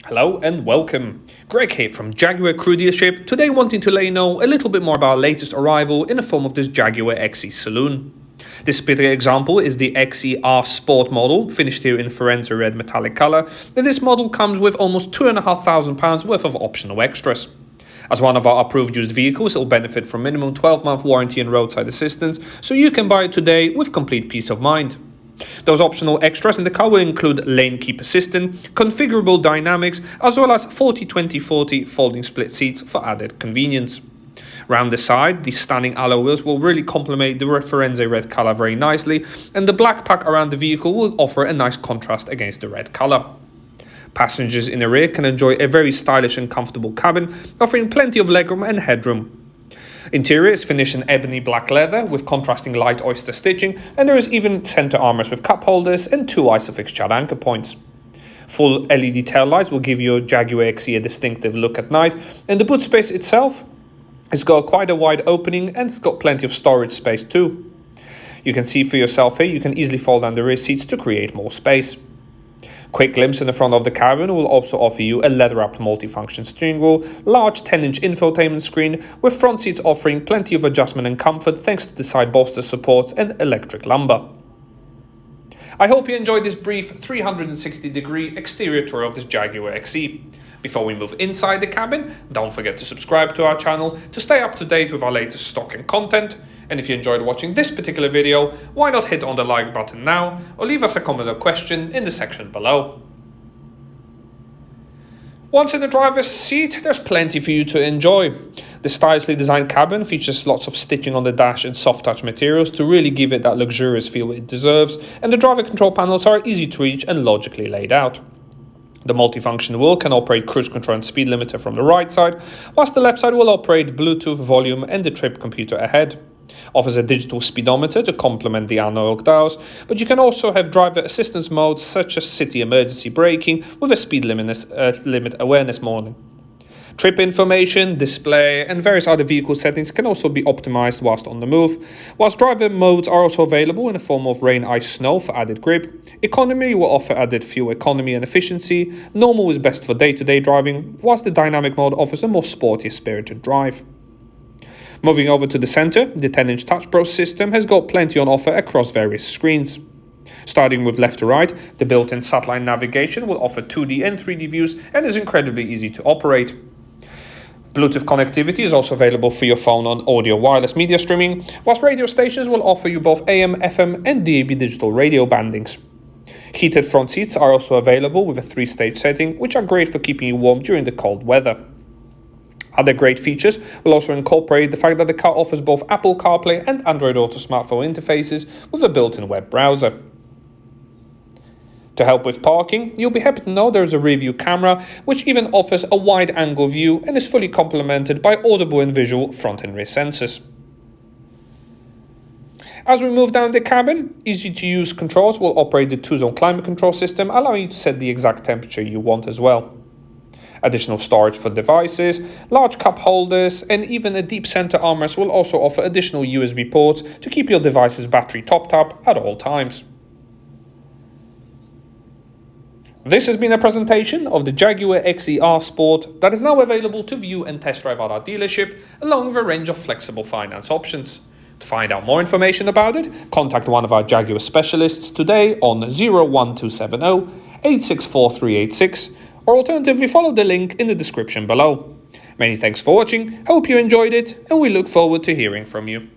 Hello and welcome. Greg here from Jaguar Crewe dealership, today wanting to let you know a little bit more about our latest arrival in the form of this Jaguar XE saloon. This particular example is the XE Sport model, finished here in Firenze Red Metallic colour, and this model comes with almost £2,500 worth of optional extras. As one of our approved used vehicles, it will benefit from minimum 12-month warranty and roadside assistance, so you can buy it today with complete peace of mind. Those optional extras in the car will include lane keep assistant, configurable dynamics, as well as 40-20-40 folding split seats for added convenience. Round the side, these stunning alloy wheels will really complement the Firenze red colour very nicely, and the black pack around the vehicle will offer a nice contrast against the red colour. Passengers in the rear can enjoy a very stylish and comfortable cabin, offering plenty of legroom and headroom. Interior is finished in ebony black leather with contrasting light oyster stitching, and there is even center armrest with cup holders and two isofix child anchor points. Full LED taillights will give your Jaguar XE a distinctive look at night, and the boot space itself has got quite a wide opening and it's got plenty of storage space too. You can see for yourself here, you can easily fold down the rear seats to create more space. Quick glimpse in the front of the cabin will also offer you a leather-wrapped multifunction steering wheel, large 10-inch infotainment screen, with front seats offering plenty of adjustment and comfort thanks to the side bolster supports and electric lumbar. I hope you enjoyed this brief 360-degree exterior tour of this Jaguar XE. Before we move inside the cabin, don't forget to subscribe to our channel to stay up to date with our latest stock and content. And if you enjoyed watching this particular video, why not hit on the like button now or leave us a comment or question in the section below. Once in the driver's seat, there's plenty for you to enjoy. The stylishly designed cabin features lots of stitching on the dash and soft touch materials to really give it that luxurious feel it deserves, and the driver control panels are easy to reach and logically laid out. The multifunction wheel can operate cruise control and speed limiter from the right side, whilst the left side will operate Bluetooth, volume and the trip computer ahead. Offers a digital speedometer to complement the analog dials, but you can also have driver assistance modes such as city emergency braking with a speed limit awareness mode. Trip information, display and various other vehicle settings can also be optimized whilst on the move, whilst driver modes are also available in the form of rain, ice, snow for added grip. Economy will offer added fuel economy and efficiency. Normal is best for day-to-day driving, whilst the dynamic mode offers a more sporty, spirited drive. Moving over to the center, the 10-inch Touch Pro system has got plenty on offer across various screens. Starting with left to right, the built-in satellite navigation will offer 2D and 3D views and is incredibly easy to operate. Bluetooth connectivity is also available for your phone on audio wireless media streaming, whilst radio stations will offer you both AM, FM and DAB digital radio bandings. Heated front seats are also available with a 3-stage setting, which are great for keeping you warm during the cold weather. Other great features will also incorporate the fact that the car offers both Apple CarPlay and Android Auto smartphone interfaces with a built-in web browser. To help with parking, you'll be happy to know there is a rear view camera, which even offers a wide-angle view and is fully complemented by audible and visual front and rear sensors. As we move down the cabin, easy-to-use controls will operate the 2-zone climate control system, allowing you to set the exact temperature you want as well. Additional storage for devices, large cup holders and even a deep center armrest will also offer additional USB ports to keep your device's battery topped up at all times. This has been a presentation of the Jaguar XE Sport that is now available to view and test drive at our dealership, along with a range of flexible finance options. To find out more information about it, contact one of our Jaguar specialists today on 01270 864 386, or alternatively follow the link in the description below. Many thanks for watching, hope you enjoyed it, and we look forward to hearing from you.